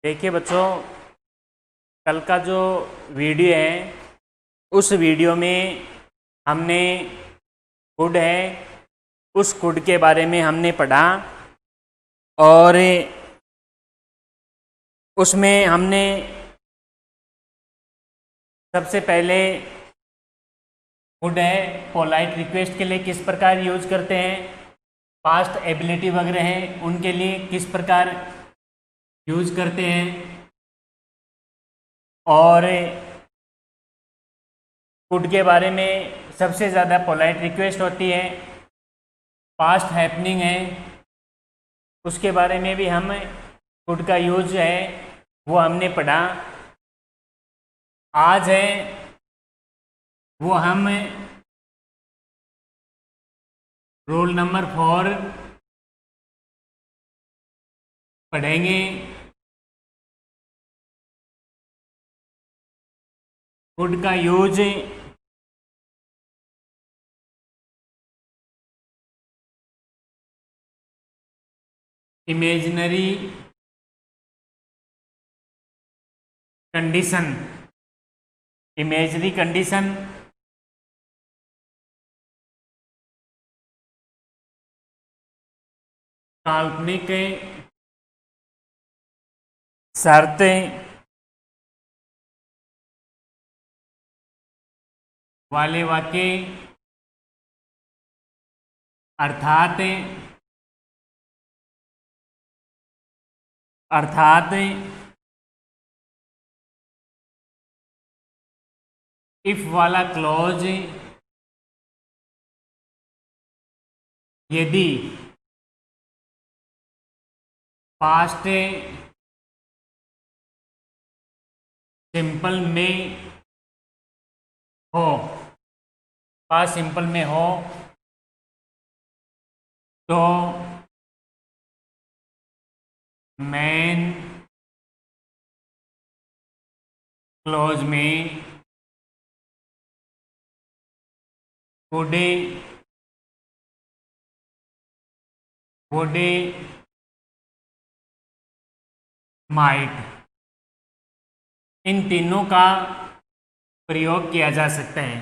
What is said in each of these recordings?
देखिए बच्चों, कल का जो वीडियो है उस वीडियो में हमने फूड है उस फूड के बारे में हमने पढ़ा और उसमें हमने सबसे पहले फूड है पोलाइट रिक्वेस्ट के लिए किस प्रकार यूज करते हैं, पास्ट एबिलिटी वगैरह हैं उनके लिए किस प्रकार यूज करते हैं और फूड के बारे में सबसे ज़्यादा पोलाइट रिक्वेस्ट होती है, पास्ट हैपनिंग है उसके बारे में भी हम फूड का यूज है वो हमने पढ़ा। आज है वो हम रोल नंबर 4 पढ़ेंगे। फूड का use imaginary condition, imagery condition, काल्पनिक शर्तें वाले वाक्य अर्थात इफ वाला क्लॉज यदि पास्ट सिंपल में हो, पास्ट सिंपल में हो तो मेन क्लॉज में वुड माइट, इन तीनों का प्रयोग किया जा सकता है।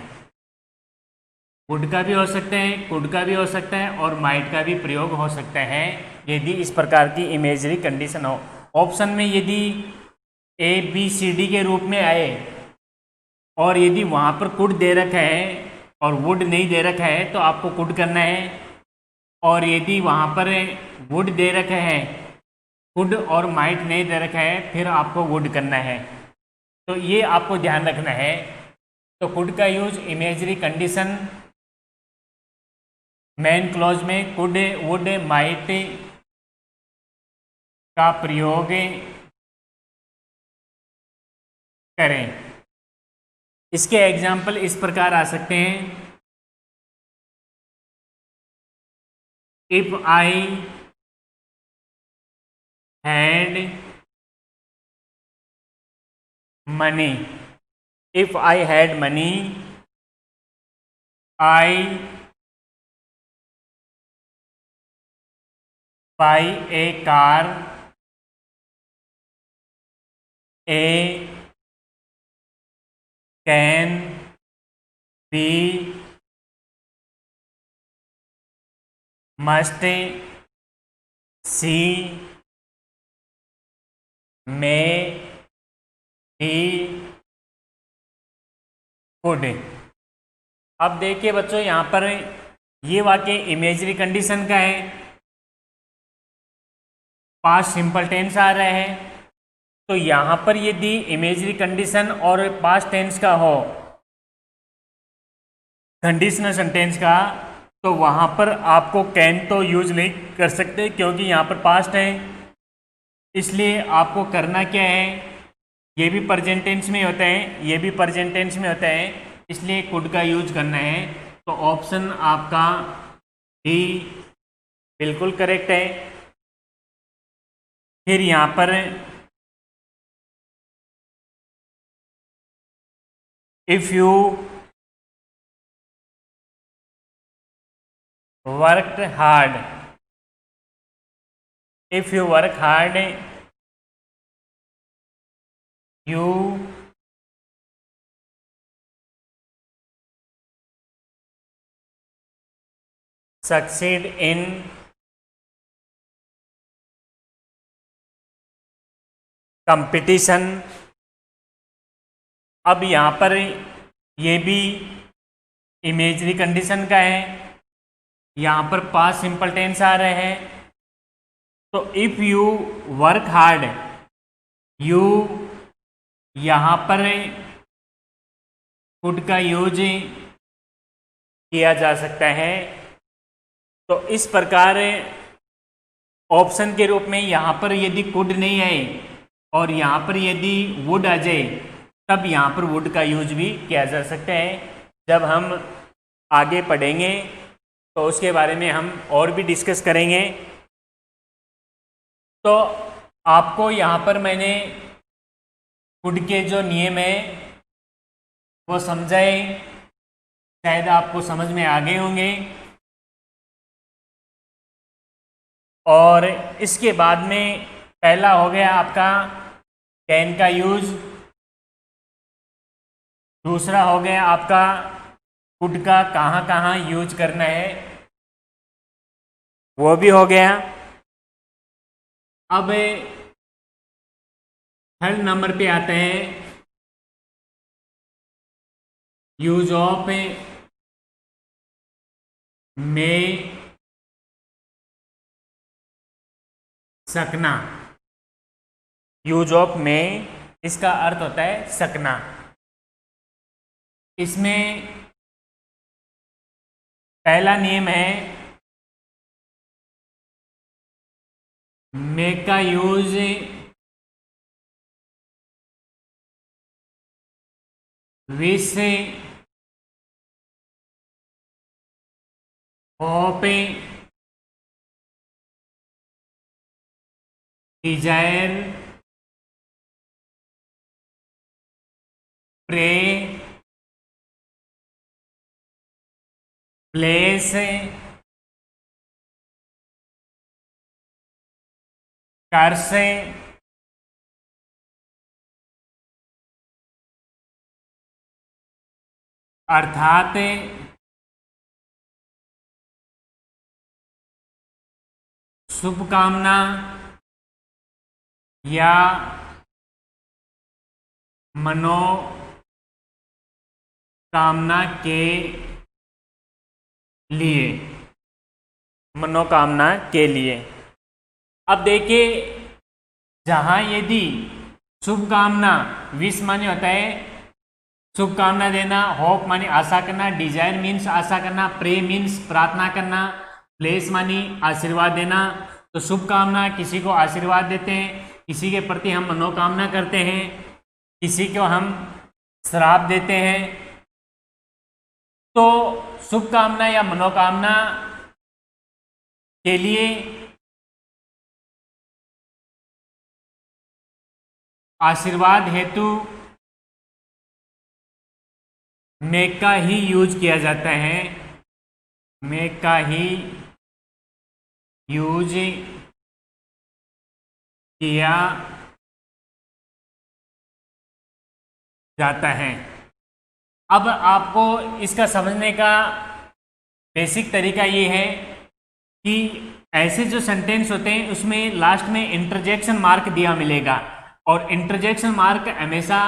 वुड का भी हो सकता है, कुड का भी हो सकता है और माइट का भी प्रयोग हो सकता है यदि इस प्रकार की इमेजरी कंडीशन हो। ऑप्शन में यदि ए बी सी डी के रूप में आए और यदि वहाँ पर कुड दे रखा है और वुड नहीं दे रखा है तो आपको कुड करना है, और यदि वहाँ पर वुड दे रखा है, वुड और माइट नहीं दे रखा है, फिर आपको वुड करना है। तो ये आपको ध्यान रखना है। तो कुड का use imagery condition main clause में कुड वुड माइट का प्रयोग करें। इसके एग्जाम्पल इस प्रकार आ सकते हैं, if I had money, if I had money I by A car, A can be must see may he could. अब देखिए बच्चों, यहाँ पर ये वाक्य इमेजरी कंडीशन का है, पास्ट सिंपल टेंस आ रहा है। तो यहाँ पर यदि इमेजरी कंडीशन और पास्ट टेंस का हो, कंडीशनल सेंटेंस का, तो वहाँ पर आपको कैन तो यूज नहीं कर सकते क्योंकि यहाँ पर पास्ट है। इसलिए आपको करना क्या है, ये भी प्रेजेंट टेंस में होता है, ये भी प्रेजेंट टेंस में होता है, इसलिए कुड का यूज करना है। तो ऑप्शन आपका डी बिल्कुल करेक्ट है। फिर यहाँ पर if you worked hard, if you work hard you succeed in competition. अब यहाँ पर ये भी इमेजरी कंडीशन का है, यहाँ पर पास्ट सिंपल टेंस आ रहे हैं। तो if you work hard, you यहाँ पर कुड का यूज किया जा सकता है। तो इस प्रकार ऑप्शन के रूप में यहाँ पर यदि कुड नहीं आए और यहाँ पर यदि वुड आ जाए, तब यहाँ पर वुड का यूज भी किया जा सकता है। जब हम आगे पढ़ेंगे तो उसके बारे में हम और भी डिस्कस करेंगे। तो आपको यहाँ पर मैंने कुड के जो नियम है वो समझाए, शायद आपको समझ में आ गए होंगे। और इसके बाद में पहला हो गया आपका कैन का यूज, दूसरा हो गया आपका कुड का कहाँ कहाँ यूज करना है, वो भी हो गया। अब थर्ड नंबर पे आते हैं यूज ऑफ में सकना। यूज ऑफ में, इसका अर्थ होता है सकना। इसमें पहला नियम है मेक का use wish hope desire pray place curse अर्थात शुभकामना या मनोकामना के लिए, मनोकामना के लिए। अब देखिए, जहां यदि शुभकामना, विश माने होता है शुभकामना देना, होप माने आशा करना, डिजायर मीन्स आशा करना, प्रे मीन्स प्रार्थना करना, प्लेस मानी आशीर्वाद देना। तो शुभकामना किसी को आशीर्वाद देते हैं, किसी के प्रति हम मनोकामना करते हैं, किसी को हम श्राप देते हैं। तो शुभकामना या मनोकामना के लिए आशीर्वाद हेतु मेक का ही यूज किया जाता है, मेक का ही यूज किया जाता है। अब आपको इसका समझने का बेसिक तरीका ये है कि ऐसे जो सेंटेंस होते हैं उसमें लास्ट में इंटरजेक्शन मार्क दिया मिलेगा, और इंटरजेक्शन मार्क हमेशा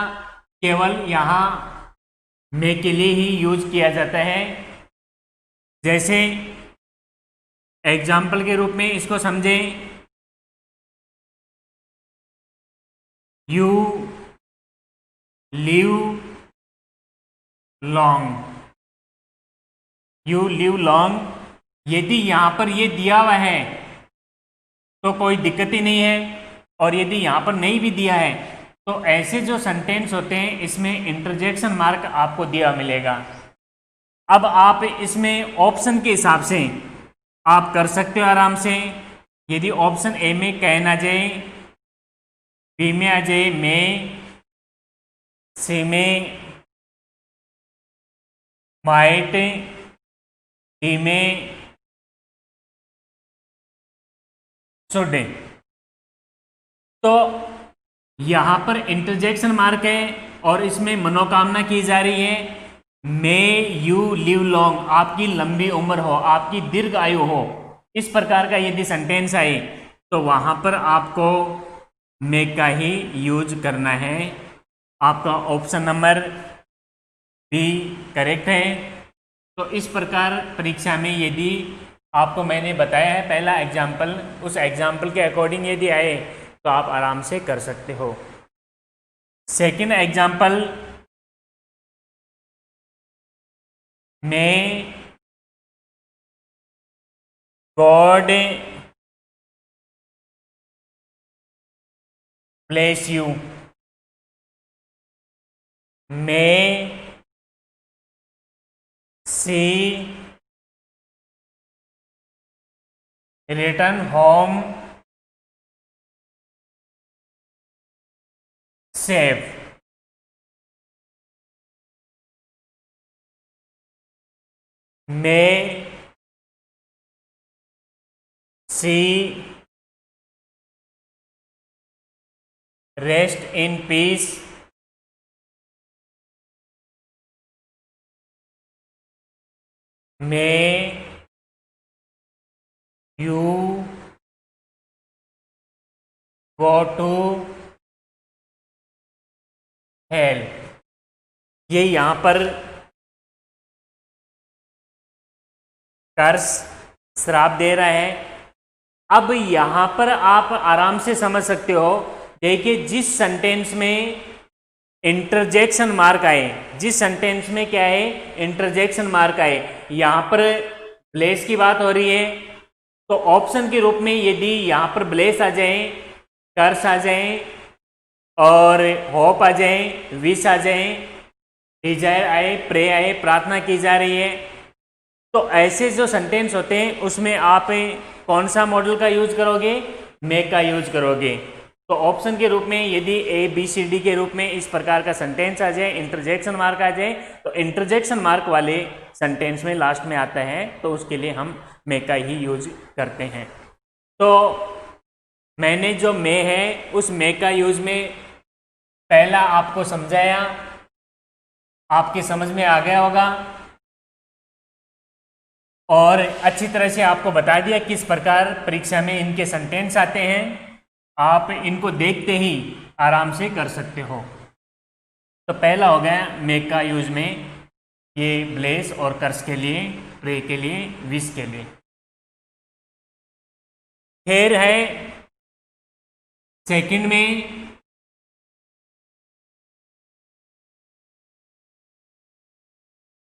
केवल यहाँ में के लिए ही यूज किया जाता है। जैसे एग्जाम्पल के रूप में इसको समझें, you live long, you live long. यदि यहां पर ये दिया हुआ है तो कोई दिक्कत ही नहीं है, और यदि यहां पर नहीं भी दिया है तो ऐसे जो सेंटेंस होते हैं इसमें इंटरजेक्शन मार्क आपको दिया मिलेगा। अब आप इसमें ऑप्शन के हिसाब से आप कर सकते हो आराम से। यदि ऑप्शन ए में कैन आ जाए, बी में आ जाए में, सी में माइट, डी में शुड। तो यहाँ पर इंटरजेक्शन मार्क है और इसमें मनोकामना की जा रही है, मे यू लिव लॉन्ग, आपकी लंबी उम्र हो, आपकी दीर्घ आयु हो। इस प्रकार का यदि सेंटेंस आए तो वहां पर आपको मे का ही यूज करना है। आपका ऑप्शन नंबर बी करेक्ट है। तो इस प्रकार परीक्षा में यदि आपको मैंने बताया है पहला एग्जाम्पल, उस एग्जाम्पल के अकॉर्डिंग यदि आए तो आप आराम से कर सकते हो। सेकंड एग्जाम्पल में God bless you, may she return home safe. May she rest in peace, may you go to hell. ये यहां पर कर्स श्राप दे रहा है। अब यहां पर आप आराम से समझ सकते हो। देखिए जिस सेंटेंस में इंटरजेक्शन मार्क आए, जिस सेंटेंस में क्या है इंटरजेक्शन मार्क आए, यहां पर ब्लेस की बात हो रही है, तो ऑप्शन के रूप में यदि यहां पर ब्लेस आ जाए, कर्स आ जाए और होप आ जाए, विश आ जाए, डिजायर आए, प्रे आए, प्रार्थना की जा रही है, तो ऐसे जो सेंटेंस होते हैं उसमें आप कौन सा मॉडल का यूज करोगे? मे का यूज करोगे। तो ऑप्शन के रूप में यदि ए बी सी डी के रूप में इस प्रकार का सेंटेंस आ जाए, इंटरजेक्शन मार्क आ जाए, तो इंटरजेक्शन मार्क वाले सेंटेंस में लास्ट में आता है तो उसके लिए हम मे का ही यूज करते हैं। तो मैंने जो मे है उस मे का यूज में पहला आपको समझाया, आपके समझ में आ गया होगा और अच्छी तरह से आपको बता दिया किस प्रकार परीक्षा में इनके सेंटेंस आते हैं। आप इनको देखते ही आराम से कर सकते हो। तो पहला हो गया मे का यूज में, ये ब्लेस और कर्स के लिए, प्रे के लिए, विश के लिए। फिर है सेकंड में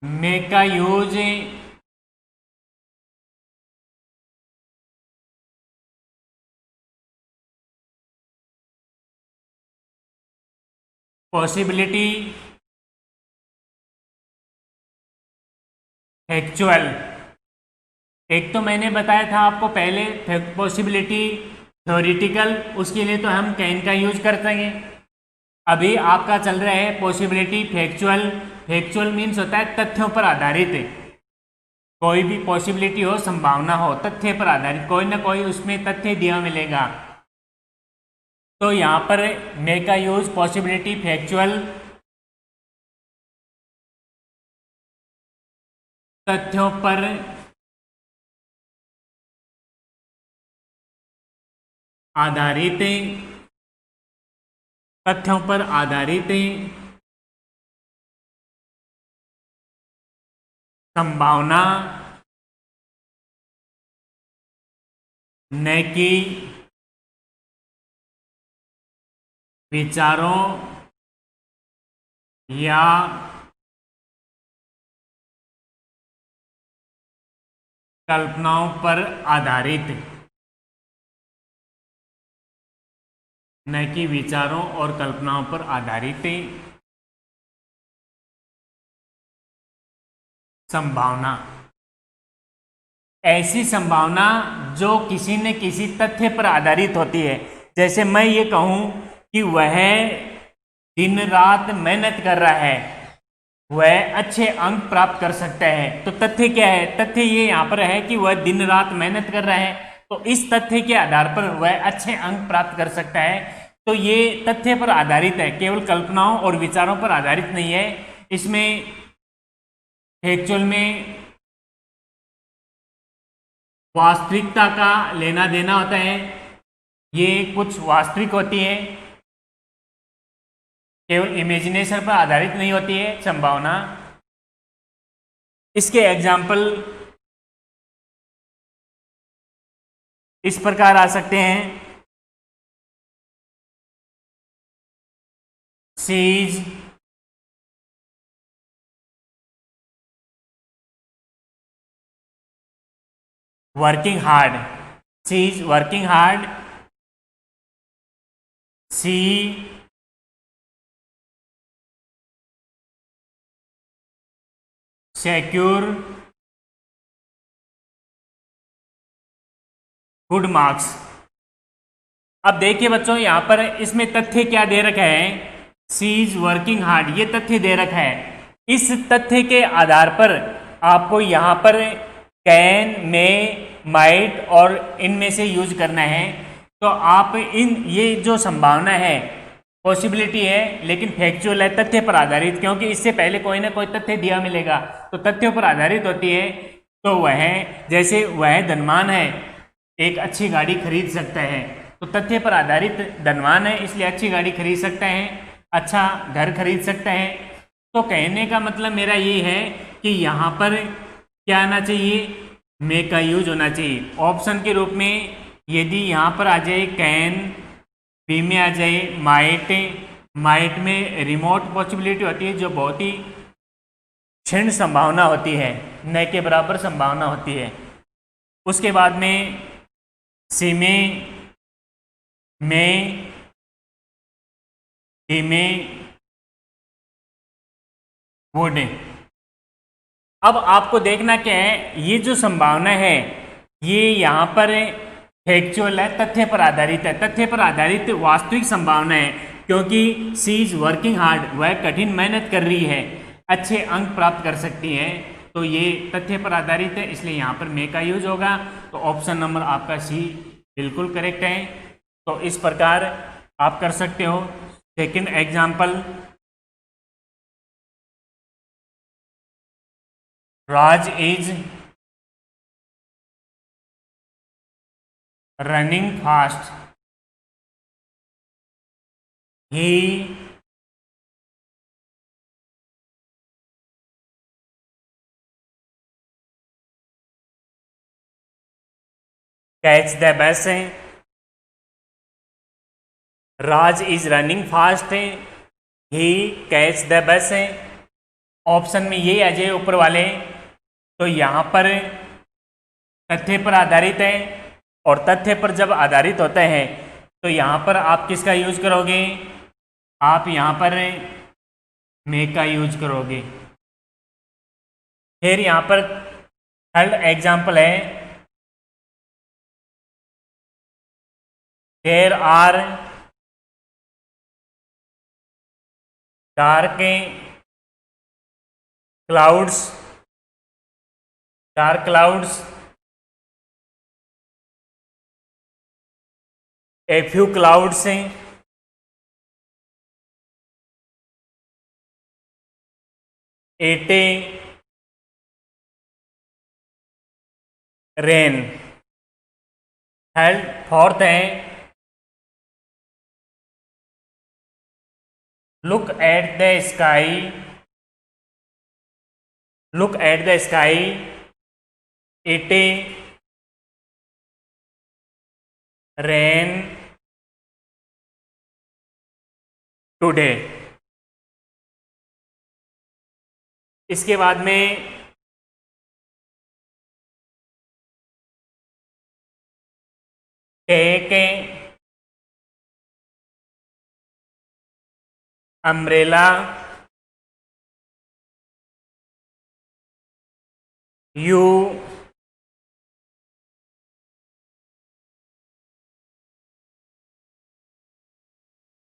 मे का यूज पॉसिबिलिटी, फैक्चुअल। एक तो मैंने बताया था आपको पहले पॉसिबिलिटी थ्योरेटिकल, उसके लिए तो हम कैन का यूज करते हैं। अभी आपका चल रहा है पॉसिबिलिटी फैक्चुअल। फैक्चुअल मीन्स होता है तथ्यों पर आधारित। कोई भी पॉसिबिलिटी हो, संभावना हो, तथ्य पर आधारित, कोई ना कोई उसमें तथ्य दिया मिलेगा। तो यहां पर मे का यूज पॉसिबिलिटी फैक्चुअल, तथ्यों पर आधारित, तथ्यों पर आधारित, संभावना, न कि विचारों या कल्पनाओं पर आधारित, न कि विचारों और कल्पनाओं पर आधारित संभावना। ऐसी संभावना जो किसी न किसी तथ्य पर आधारित होती है। जैसे मैं ये कहूं कि वह दिन रात मेहनत कर रहा है, वह अच्छे अंक प्राप्त कर सकता है, तो तथ्य क्या है? तथ्य ये यहाँ पर है कि वह दिन रात मेहनत कर रहा है, तो इस तथ्य के आधार पर वह अच्छे अंक प्राप्त कर सकता है। तो ये तथ्य पर आधारित है, केवल कल्पनाओं और विचारों पर आधारित नहीं है। इसमें एक्चुअल में वास्तविकता का लेना देना होता है, ये कुछ वास्तविक होती है, केवल इमेजिनेशन पर आधारित नहीं होती है संभावना। इसके एग्जाम्पल इस प्रकार आ सकते हैं, she is working hard, she is working hard, she secure good marks. अब देखिए बच्चों, यहां पर इसमें तथ्य क्या दे रखा है, शी इज वर्किंग हार्ड, ये तथ्य दे रखा है। इस तथ्य के आधार पर आपको यहां पर कैन, मे, माइट और इनमें से यूज करना है। तो आप ये जो संभावना है, पॉसिबिलिटी है, लेकिन फैक्चुअल है, तथ्य पर आधारित, क्योंकि इससे पहले कोई ना कोई तथ्य दिया मिलेगा, तो तथ्यों पर आधारित होती है। तो वह, जैसे वह धनवान है, एक अच्छी गाड़ी खरीद सकता है, तो तथ्य पर आधारित धनवान है इसलिए अच्छी गाड़ी खरीद सकता है, अच्छा घर खरीद सकता है। तो कहने का मतलब मेरा ये है कि यहाँ पर क्या आना चाहिए, मे का यूज होना चाहिए ऑप्शन के रूप में। यदि यहाँ पर आ जाए कैन, बी में आ जाए माइट, माइट में रिमोट पॉसिबिलिटी होती है, जो बहुत ही क्षीण संभावना होती है, न के बराबर संभावना होती है। उसके बाद में सी में डी में वुड। अब आपको देखना क्या है, ये जो संभावना है ये यहाँ पर फैक्चुअल है, तथ्य पर आधारित है, तथ्य पर आधारित वास्तविक संभावना है, क्योंकि सी इज वर्किंग हार्ड, वह कठिन मेहनत कर रही है, अच्छे अंक प्राप्त कर सकती है, तो ये तथ्य पर आधारित है, इसलिए यहाँ पर मे का यूज होगा। तो ऑप्शन नंबर आपका सी बिल्कुल करेक्ट है। तो इस प्रकार आप कर सकते हो। Second example, Raj is running fast, he catch the bus है, राज इज रनिंग फास्ट है, ही कैच द बस है। ऑप्शन में ये आ जाए ऊपर वाले, तो यहाँ पर तथ्य पर आधारित है, और तथ्य पर जब आधारित होता है तो यहाँ पर आप किसका यूज करोगे, आप यहाँ पर मे का यूज करोगे। फिर यहाँ पर थर्ड एग्जाम्पल है, there are dark clouds, dark clouds, a few clouds हैं, एटे रेन। फोर्थ है, look at the sky, look at the sky, it'll rain today. इसके बाद में take umbrella, you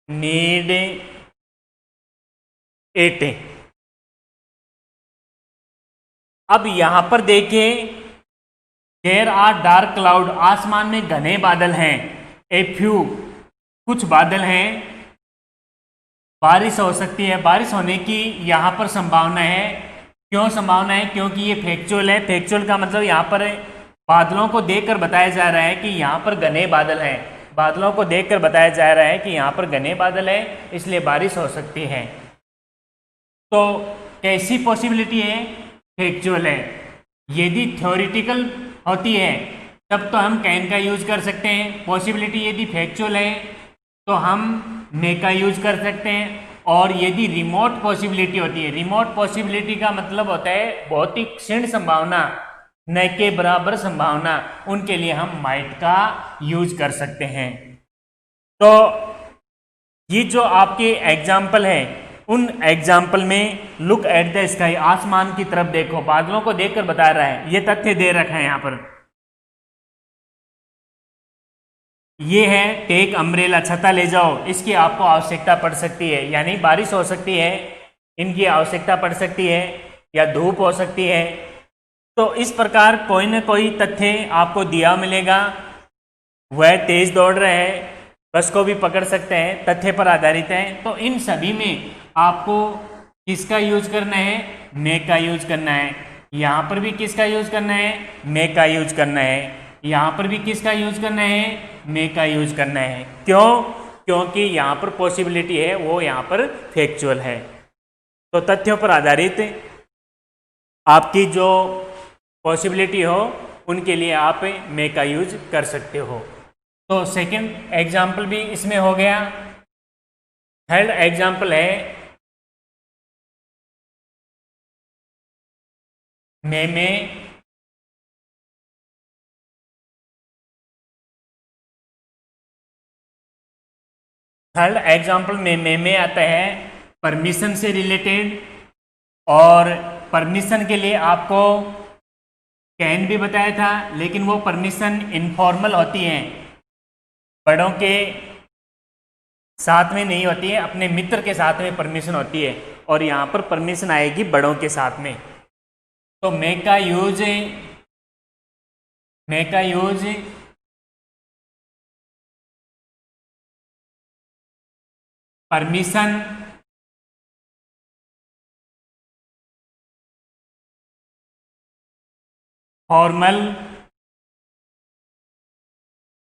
need it. अब यहां पर देखिए, देयर आर डार्क क्लाउड, आसमान में घने बादल हैं, ए फ्यू कुछ बादल हैं, बारिश हो सकती है, बारिश होने की यहाँ पर संभावना है। क्यों संभावना है? क्योंकि ये फैक्चुअल है। फैक्चुअल का मतलब यहाँ पर बादलों को देखकर बताया जा रहा है कि यहाँ पर घने बादल हैं। बादलों को देखकर बताया जा रहा है कि यहाँ पर घने बादल है, इसलिए बारिश हो सकती है। तो कैसी पॉसिबिलिटी है? फैक्चुअल है। यदि थ्योरेटिकल होती है तब तो हम कैन का यूज कर सकते हैं। पॉसिबिलिटी यदि फैक्चुअल है तो हम मे का यूज कर सकते हैं। और यदि रिमोट पॉसिबिलिटी होती है, रिमोट पॉसिबिलिटी का मतलब होता है बहुत ही क्षीण संभावना, न के बराबर संभावना, उनके लिए हम माइट का यूज कर सकते हैं। तो ये जो आपके एग्जाम्पल है, उन एग्जाम्पल में लुक एट द स्काई, आसमान की तरफ देखो, बादलों को देखकर बता रहा है। ये तथ्य दे रखा है यहां पर। ये है टेक अम्ब्रेला, छता ले जाओ, इसकी आपको आवश्यकता पड़ सकती है, यानी बारिश हो सकती है, इनकी आवश्यकता पड़ सकती है, या धूप हो सकती है। तो इस प्रकार कोई न कोई तथ्य आपको दिया मिलेगा। वह तेज दौड़ रहे हैं, बस को भी पकड़ सकते हैं, तथ्य पर आधारित है। तो इन सभी में आपको किसका यूज करना है? मे का यूज करना है। यहाँ पर भी किसका यूज करना है? मे का यूज करना है। यहाँ पर भी किसका यूज करना है? मे का यूज करना है। क्यों? क्योंकि यहाँ पर पॉसिबिलिटी है, वो यहाँ पर फैक्चुअल है। तो तथ्यों पर आधारित आपकी जो पॉसिबिलिटी हो, उनके लिए आप मे का यूज कर सकते हो। तो सेकंड एग्जाम्पल भी इसमें हो गया। थर्ड एग्जाम्पल है मे में। थर्ड एग्जाम्पल में मे में आता है परमिशन से रिलेटेड। और परमिशन के लिए आपको कैन भी बताया था, लेकिन वो परमिशन इनफॉर्मल होती है, बड़ों के साथ में नहीं होती है, अपने मित्र के साथ में परमिशन होती है। और यहाँ पर परमिशन आएगी बड़ों के साथ में। तो मे का use permission formal,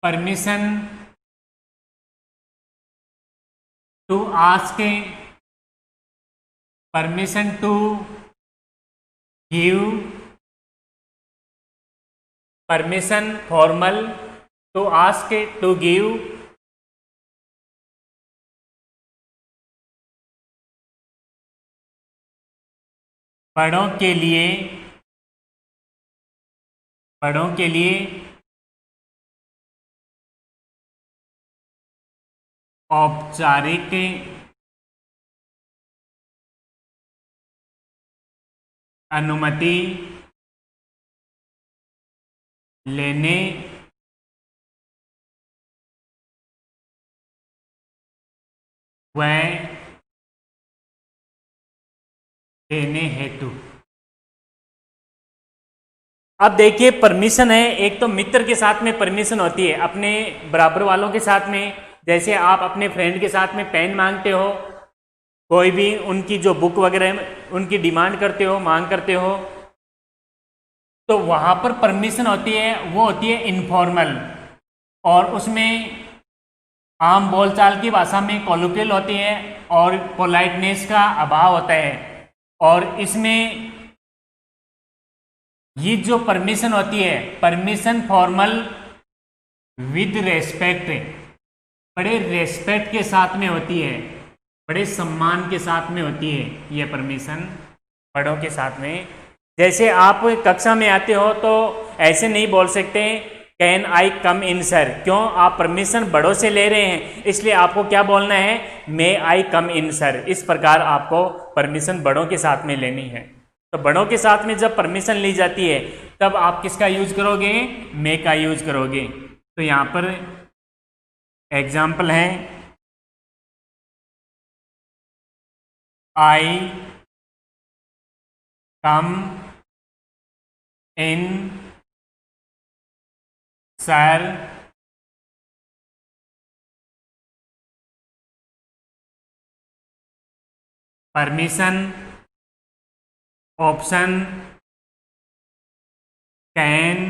permission to ask, permission to give, permission formal to ask, to give, बड़ों के लिए औपचारिक अनुमति लेने व देने हेतु। अब देखिए, परमिशन है, एक तो मित्र के साथ में परमिशन होती है, अपने बराबर वालों के साथ में, जैसे आप अपने फ्रेंड के साथ में पेन मांगते हो, कोई भी उनकी जो बुक वगैरह उनकी डिमांड करते हो, मांग करते हो, तो वहां पर परमिशन होती है, वो होती है इनफॉर्मल, और उसमें आम बोलचाल की भाषा में कॉलोकियल होती है, और पोलाइटनेस का अभाव होता है। और इसमें ये जो परमिशन होती है, परमिशन फॉर्मल विद रेस्पेक्ट, बड़े रेस्पेक्ट के साथ में होती है, बड़े सम्मान के साथ में होती है ये परमिशन, बड़ों के साथ में। जैसे आप कक्षा में आते हो तो ऐसे नहीं बोल सकते can I come in sir, क्यों? आप परमिशन बड़ों से ले रहे हैं, इसलिए आपको क्या बोलना है? मे आई कम इन सर। इस प्रकार आपको परमिशन बड़ों के साथ में लेनी है। तो बड़ों के साथ में जब परमिशन ली जाती है तब आप किसका यूज करोगे? मे का यूज करोगे। तो यहां पर एग्जाम्पल है I come in sir permission, option, can,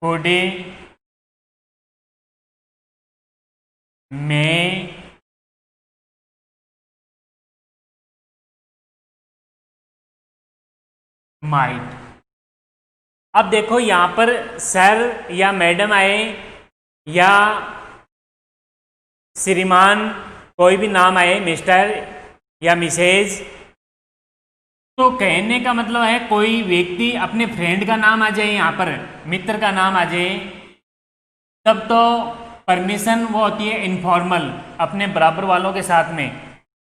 could, may, might. अब देखो यहां पर सर या मैडम आए या श्रीमान, कोई भी नाम आए, मिस्टर या मिसेज, तो कहने का मतलब है कोई व्यक्ति अपने फ्रेंड का नाम आ जाए, यहां पर मित्र का नाम आ जाए, तब तो परमिशन वो होती है इनफॉर्मल, अपने बराबर वालों के साथ में।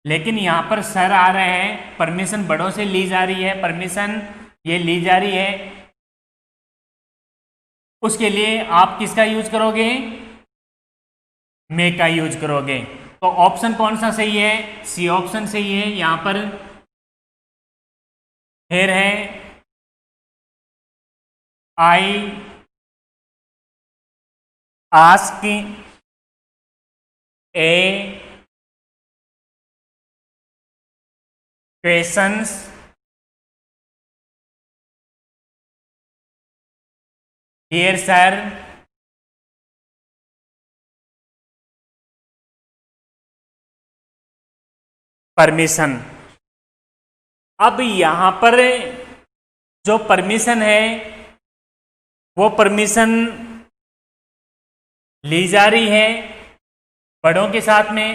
लेकिन यहां पर सर आ रहे हैं, परमिशन बड़ों से ली जा रही है, परमिशन ये ली जा रही है, उसके लिए आप किसका यूज करोगे? मे का यूज करोगे। तो ऑप्शन कौन सा सही है? सी ऑप्शन सही है। यहां पर फिर है I ask a questions dear sir, permission. अब यहां पर जो परमिशन है वो परमिशन ली जा रही है बड़ों के साथ में।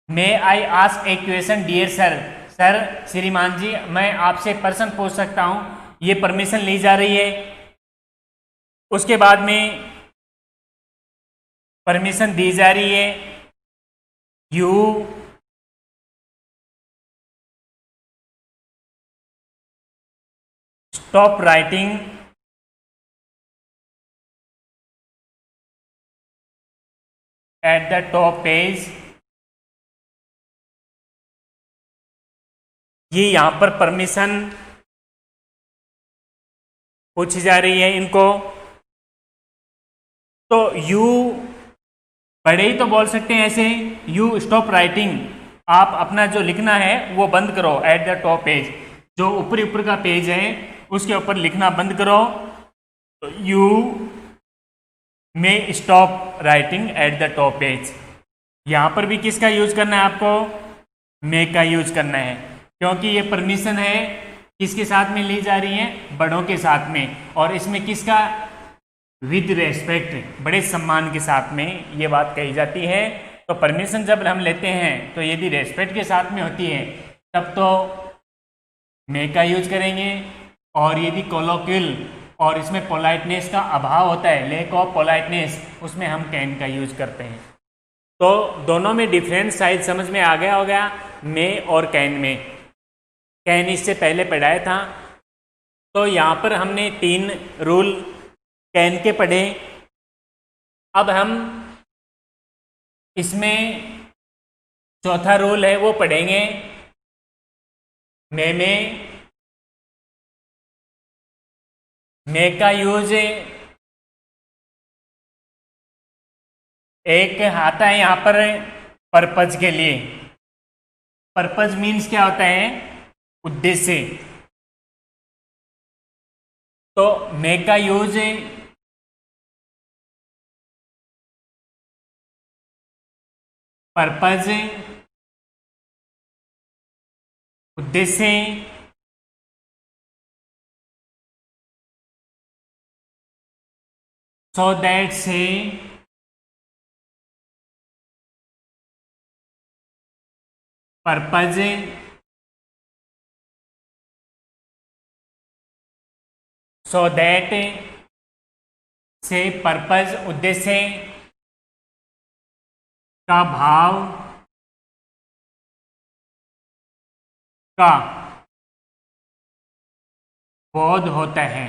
May I ask a question dear sir, sir श्रीमान जी मैं आपसे प्रश्न पूछ सकता हूं, ये परमिशन ली जा रही है। उसके बाद में परमिशन दी जा रही है you stop writing at the top page. ये यहां पर परमिशन पूछी जा रही है इनको। तो यू बड़े ही तो बोल सकते हैं ऐसे, यू स्टॉप राइटिंग, आप अपना जो लिखना है वो बंद करो एट द टॉप पेज, जो ऊपरी ऊपर का पेज है उसके ऊपर लिखना बंद करो। तो you may stop writing at the top page. यहां पर भी किसका यूज करना है आपको? मे का यूज करना है, क्योंकि ये परमिशन है किसके साथ में ली जा रही है? बड़ों के साथ में। और इसमें किसका? विद रेस्पेक्ट, बड़े सम्मान के साथ में ये बात कही जाती है। तो परमिशन जब हम लेते हैं तो यदि रेस्पेक्ट के साथ में होती है तब तो मे का यूज करेंगे, और यदि कोलोक्यूल और इसमें पोलाइटनेस का अभाव होता है, लैक ऑफ पोलाइटनेस, उसमें हम कैन का यूज करते हैं। तो दोनों में डिफरेंस शायद समझ में आ गया होगा, मे और कैन में। कैन इससे पहले पढ़ाया था। तो यहाँ पर हमने 3 रूल कैन के पढ़े। अब हम इसमें चौथा रूल है वो पढ़ेंगे मे में। मे का यूज एक आता है यहाँ पर पर्पज के लिए। पर्पज मीन्स क्या होता है? उद्देश्य। तो मे का यूज पर्पज, उद्देश्य, सो दैट से पर्पज, सो दैट से पर्पज, उद्देश्य का भाव का बोध होता है।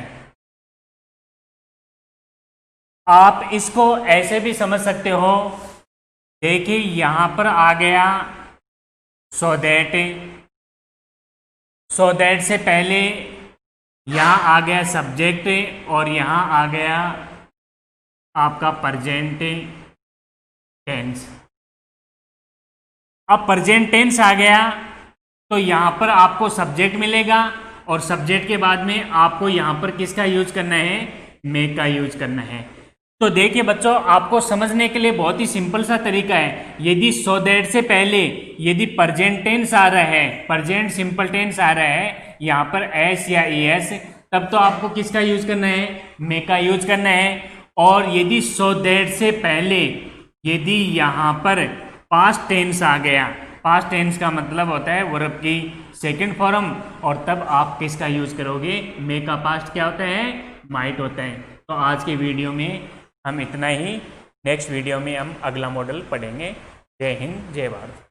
आप इसको ऐसे भी समझ सकते हो, देखिए यहां पर आ गया सो दैट, सो दैट से पहले यहां आ गया सब्जेक्ट और यहां आ गया आपका प्रेजेंट टेंस। अब प्रेजेंट टेंस आ गया तो यहाँ पर आपको सब्जेक्ट मिलेगा और सब्जेक्ट के बाद में आपको यहाँ पर किसका यूज करना है, मे का यूज करना है। तो देखिए बच्चों, आपको समझने के लिए बहुत ही सिंपल सा तरीका है। यदि सो दैट से पहले यदि प्रेजेंट टेंस आ रहा है, प्रेजेंट सिंपल टेंस आ रहा है यहाँ पर एस या एस, तब तो आपको किसका यूज करना है, मे का यूज करना है। और यदि सो दैट से पहले यदि यहाँ पर पास्ट टेंस आ गया, पास्ट टेंस का मतलब होता है वर्ब की सेकंड फॉर्म, और तब आप किसका यूज करोगे, मे का पास्ट क्या होता है, माइट होता है। तो आज के वीडियो में हम इतना ही, नेक्स्ट वीडियो में हम अगला मॉडल पढ़ेंगे। जय हिंद, जय भारत।